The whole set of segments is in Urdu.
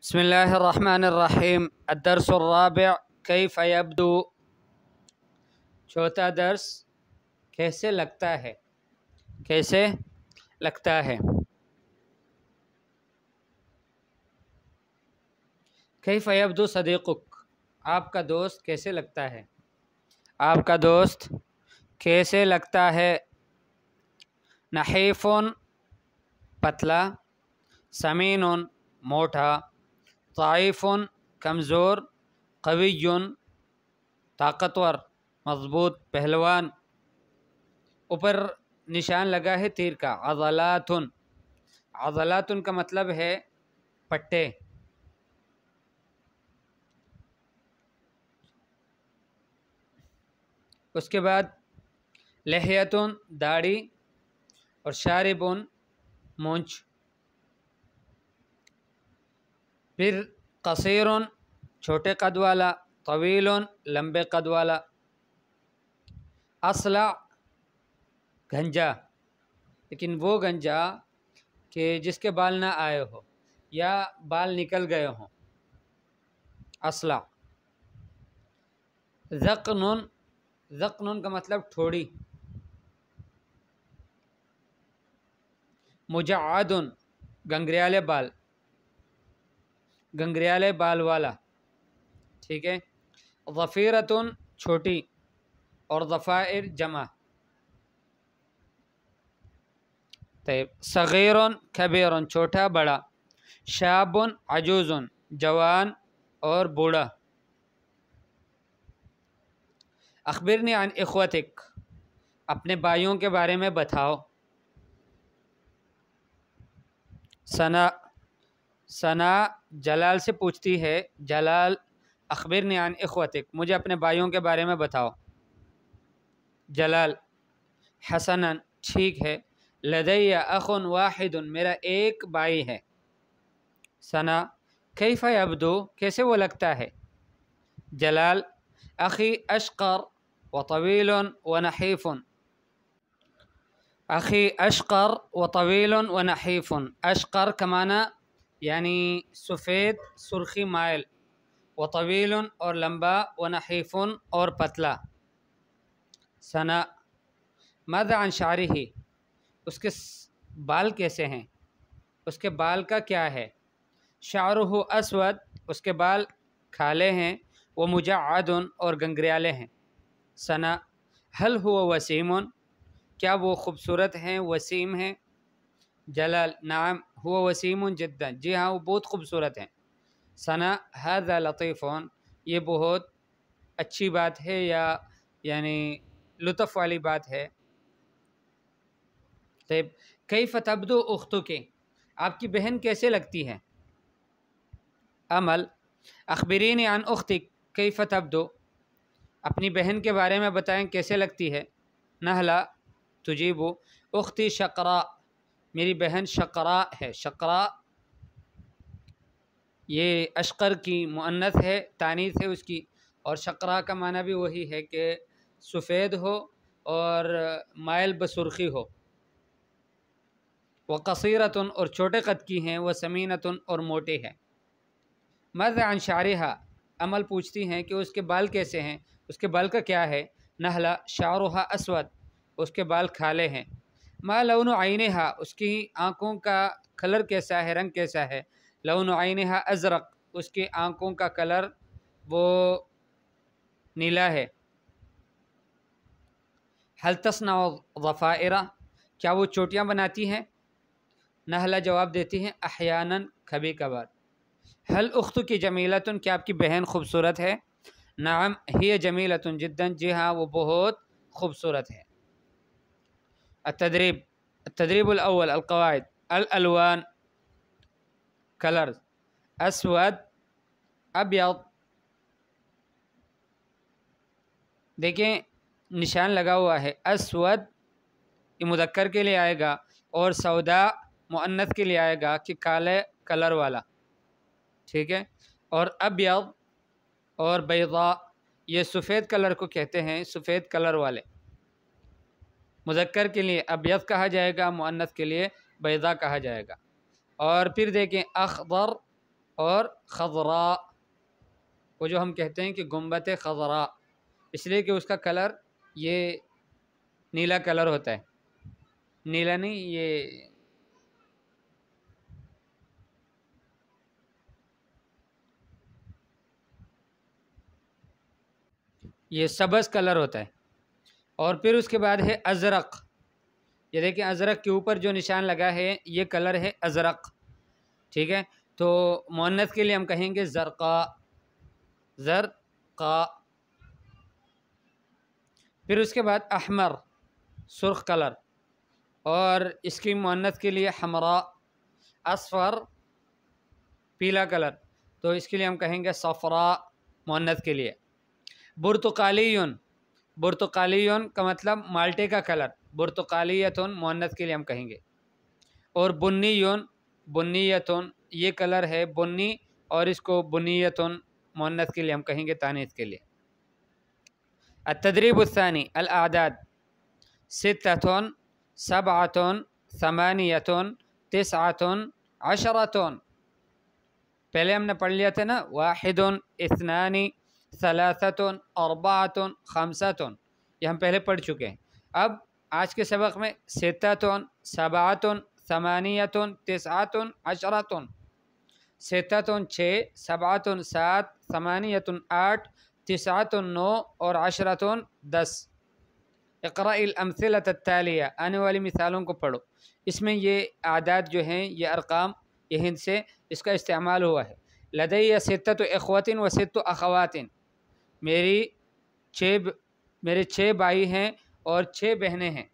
بسم اللہ الرحمن الرحیم الدرس الرابع کیف یبدو۔ چوتھا درس کیسے لگتا ہے، کیسے لگتا ہے۔ کیف یبدو صدیقک، آپ کا دوست کیسے لگتا ہے، آپ کا دوست کیسے لگتا ہے۔ نحیف پتلا، سمین موٹا، ضعیف کمزور، قوی طاقتور، مضبوط پہلوان۔ اوپر نشان لگا ہے تیر کا، عضلات۔ عضلات کا مطلب ہے پٹے۔ اس کے بعد لحیت داڑھی، اور شارب مونچھ۔ پھر قصیر چھوٹے قد والا، طویل لمبے قد والا، اصلع گنجا، لیکن وہ گنجا کہ جس کے بال نہ آئے ہو یا بال نکل گئے ہوں، اصلع۔ ذقن، ذقن کا مطلب ٹھوڑی۔ مجعد گنگریالے بال، گنگریالے بال والا، ٹھیک ہے۔ ظفیرۃ چھوٹی، اور ظفائر جمع۔ طيب صغیر کبیر چھوٹا بڑا، شاب عجوز جوان اور بوڑھا۔ اخبرنی عن اخوتک، اپنے بھائیوں کے بارے میں بتاؤ۔ ثنا، ثنا جلال سے پوچھتی ہے، جلال اخبرنی عن اخوتک، مجھے اپنے بھائیوں کے بارے میں بتاؤ۔ جلال حسنا ٹھیک ہے، لدی اخ واحد میرا ایک بھائی ہے۔ ثنا کیف یبدو، کیسے وہ لگتا ہے۔ جلال اخی اشقر وطویل ونحیف، اخی اشقر وطویل ونحیف۔ اشقر کا معنی یعنی سفید سرخی مائل، وطویل اور لمبا، ونحیف اور پتلا۔ ثنا ماذا عن شعرہ، اس کے بال کیسے ہیں، اس کے بال کا کیا ہے۔ شعرہ اسود، اس کے بال کالے ہیں، ومجعد اور گنگریالے ہیں۔ ثنا هل هو وسیم، کیا وہ خوبصورت ہیں، وسیم ہیں۔ جلال نعم هو وسیم جدا، جی ہاں وہ بہت خوبصورت ہیں۔ ثنا هذا لطیف، یہ بہت اچھی بات ہے یا یعنی لطف والی بات ہے۔ طيب کیف تبدو اختک، آپ کی بہن کیسے لگتی ہے۔ امل اخبرینی عن اختک کیف تبدو، اپنی بہن کے بارے میں بتائیں کیسے لگتی ہے۔ نہلا تجیب اختی شقراء، میری بہن شقراء ہے۔ شقراء یہ اشقر کی مؤنث ہے، تانیث ہے اس کی، اور شقراء کا معنی بھی وہی ہے کہ سفید ہو اور مائل بسرخی ہو۔ وقصیرۃ اور چھوٹے قد کی ہیں، وسمینۃ اور موٹی ہے۔ ماذا عن شعرها، امل پوچھتی ہیں کہ اس کے بال کیسے ہیں، اس کے بال کا کیا ہے۔ نہلا شعرها اسود، اس کے بال کالے ہیں۔ ما لون عینها، اس کی آنکھوں کا کلر کیسا ہے، رنگ کیسا ہے۔ لون عینها ازرق، اس کی آنکھوں کا کلر وہ نیلا ہے۔ هل تصنع ضفائر، کیا وہ چوٹیاں بناتی ہیں۔ نہلا جواب دیتی ہیں احیانا، کبھی کبھار۔ هل اختک جمیلۃ، کیا آپ کی بہن خوبصورت ہے۔ نعم ہی جمیلۃ جدا، جی ہاں وہ بہت خوبصورت ہے۔ التدریب، التدریب الاول القواعد۔ الالوان کلرز، اسود ابیض، دیکھیں نشان لگا ہوا ہے، اسود یہ مذکر کے لیے آئے گا، اور سودا مؤنث کے لیے آئے گا کہ کالے کلر والا، ٹھیک ہے۔ اور ابیض اور بیضاء یہ سفید کلر کو کہتے ہیں، سفید کلر والے۔ مذکر کے لیے ابیض کہا جائے گا، مؤنث کے لیے بیضاء کہا جائے گا۔ اور پھر دیکھیں اخضر اور خضراء، وہ جو ہم کہتے ہیں کہ گنبد خضراء، اس لیے کہ اس کا کلر یہ نیلا کلر ہوتا ہے، نیلا نہیں، یہ سبز کلر ہوتا ہے۔ اور پھر اس کے بعد ہے ازرق، یہ دیکھیں ازرق کے اوپر جو نشان لگا ہے یہ کلر ہے ازرق، ٹھیک ہے؟ تو مؤنث کے لیے ہم کہیں گے زرقاء، زرقاء۔ پھر اس کے بعد احمر، سرخ کلر، اور اس کی مؤنث کے لیے حمراء، اصفر، پیلا کلر، تو اس کے لیے ہم کہیں گے صفراء مؤنث کے لیے۔ برتقالیون، برتقالیون کا مطلب مالٹے کا کلر، برتقالیتون مؤنث کے لیے ہم کہیں گے۔ اور بنیون، بنیتون، یہ کلر ہے بنی، اور اس کو بنیتون مؤنث کے لیے ہم کہیں گے تانیث کے لیے۔ التدریب الثانی الاعداد، ستۃ، سبعۃ، ثمانیۃ، تسعۃ، عشرۃ۔ پہلے ہم نے پڑھ لیا تھا نا، واحد، اثنان، ثلاثۃ، اربعۃ، خمسۃ، یہ ہم پہلے پڑھ چکے ہیں۔ اب آج کے سبق میں ستۃ، سبعۃ، ثمانیۃ، تسعۃ، عشرۃ۔ ستۃ 6، سبعۃ 7، ثمانیۃ 8، تسعۃ 9، اور عشرۃ 10۔ اقرأ الامثلۃ التالیہ، آنے والی مثالوں کو پڑھو۔ اس میں یہ اعداد جو ہیں، یہ ارقام، یہ ہند سے اس کا استعمال ہوا ہے۔ لدی ستۃ اخوۃ و ست اخوات، میرے 6 بھائی ہیں اور 6 بہنیں ہیں۔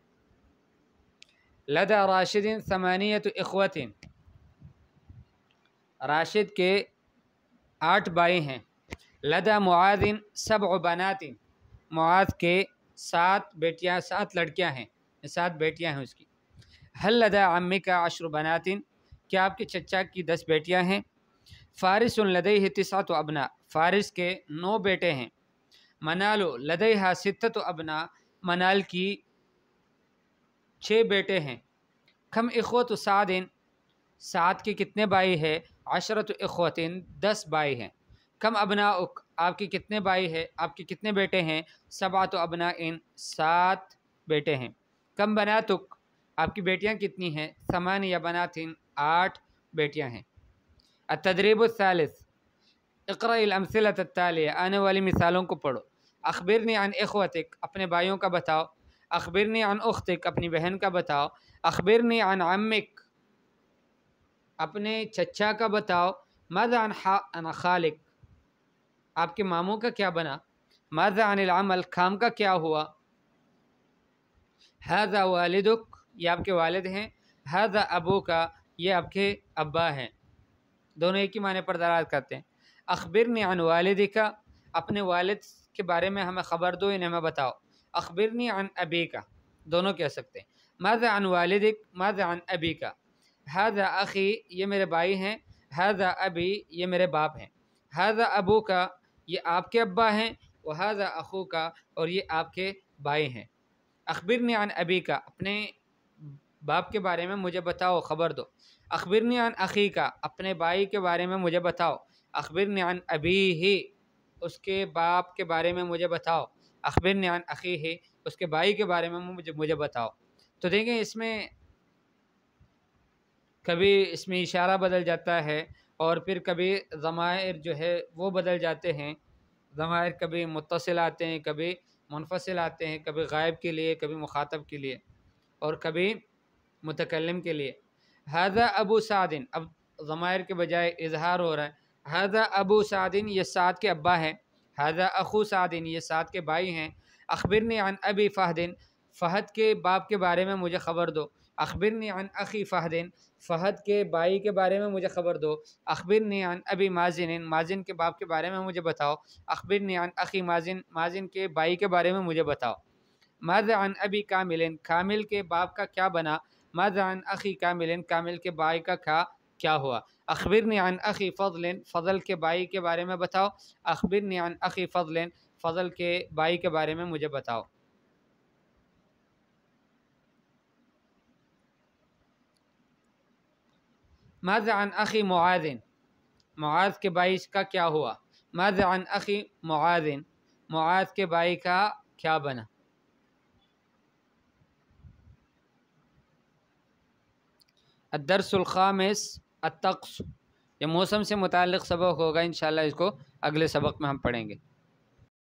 لدى راشد ثمانیۃ اخوۃ، راشد کے 8 بھائی ہیں۔ لدى معاذ 7 بنات، معاذ کے 7 بیٹیاں، 7 لڑکیاں ہیں، 7 بیٹیاں ہیں اس کی۔ هل لدى عمك 10 بنات، کیا آپ کے چچا کی 10 بیٹیاں ہیں؟ فارس لديه 9 ابناء، فارس کے 9 بیٹے ہیں۔ منال لديها 6 ابناء، منال کی 6 بیٹے ہیں۔ کم اخوت سعد، سعد کے کتنے بھائی ہیں؟ 10 اخوت، 10 بھائی ہیں۔ کم ابناؤک، آپ کے کتنے بھائی ہیں، آپ کے کتنے بیٹے ہیں؟ 7 ابناء، 7 بیٹے ہیں۔ کم بناتک، آپ کی بیٹیاں کتنی ہیں؟ 8 بنات، 8 بیٹیاں ہیں۔ التدریب الثالث، اقرأ الامثلۃ التالیہ، آنے والی مثالوں کو پڑھو۔ اخبرنی عن اخوتک، اپنے بھائیوں کا بتاؤ۔ اخبرنی عن اختک، اپنی بہن کا بتاؤ۔ اخبرنی عن عمک، اپنے چچا کا بتاؤ۔ ماذا عن خالک، آپ کے ماموں کا کیا بنا؟ ماذا عن العمل، کام کا کیا ہوا؟ ھذا والدک، یہ آپ کے والد ہیں۔ ھذا ابوک، یہ آپ کے ابا ہیں۔ دونوں ایک ہی معنی پر دلالت کرتے ہیں۔ اخبرنی عن والدک، اپنے والد کے بارے میں ہمیں خبر دو، انہیں ہمیں بتاؤ۔ اخبرنی عن ابیک، دونوں کہہ سکتے ہیں۔ ماذا عن والدک، ماذا عن ابیک۔ ھذا اخی، یہ میرے بھائی ہیں۔ ھذا ابی، یہ میرے باپ ہیں۔ ھذا ابوک، یہ آپ کے ابا ہیں۔ وھذا اخوک، اور یہ آپ کے بھائی ہیں۔ اخبرنی عن ابیک، اپنے باپ کے بارے میں مجھے بتاؤ، خبر دو۔ اخبرنی عن اخیک، اپنے بھائی کے بارے میں مجھے بتاؤ۔ اخبرنی عن ابیہ، اس کے باپ کے بارے میں مجھے بتاؤ۔ اخبرنی عن اخیہ، اس کے بھائی کے بارے میں مجھے بتاؤ۔ تو دیکھیں اس میں کبھی اس میں اشارہ بدل جاتا ہے، اور پھر کبھی ضمائر جو ہے وہ بدل جاتے ہیں۔ ضمائر کبھی متصل آتے ہیں، کبھی منفصل آتے ہیں، کبھی غائب کے لیے، کبھی مخاطب کے لیے، اور کبھی متکلم کے لیے۔ ھذا ابو سعد، اب ضمائر کے بجائے اظہار ہو رہا ہے۔ ھذا ابو سعد، یہ سعد کے ابا ہیں۔ ھذا اخو سعد، یہ سعد کے بھائی ہیں۔ اخبرنی عن ابی فہد، فہد کے باپ کے بارے میں مجھے خبر دو۔ اخبرنی عن اخی فہد، فہد کے بھائی کے بارے میں مجھے خبر دو۔ اخبرنی عن ابی مازن، مازن کے باپ کے بارے میں مجھے بتاؤ۔ اخبرنی عن اخی مازن، مازن کے بھائی کے بارے میں مجھے بتاؤ۔ ماذا عن ابی کامل، کامل کے باپ کا کیا بنا؟ ماذا عن اخی کامل، کامل کے بھائی کا کیا ہوا؟ اخبرنی عن اخی فضل، فضل کے بھائی کے بارے میں بتاؤ۔ اخبرنی عن اخی فضل، فضل کے بھائی کے بارے میں مجھے بتاؤ۔ ماذا عن اخی معاذ، معاذ کے بھائی کا کیا ہوا؟ ماذا عن اخی معاذ، معاذ کے بھائی کا کیا بنا؟ الدرس الخامس الطقس، یہ موسم سے متعلق سبق ہوگا انشاءاللہ، اس کو اگلے سبق میں ہم پڑھیں گے.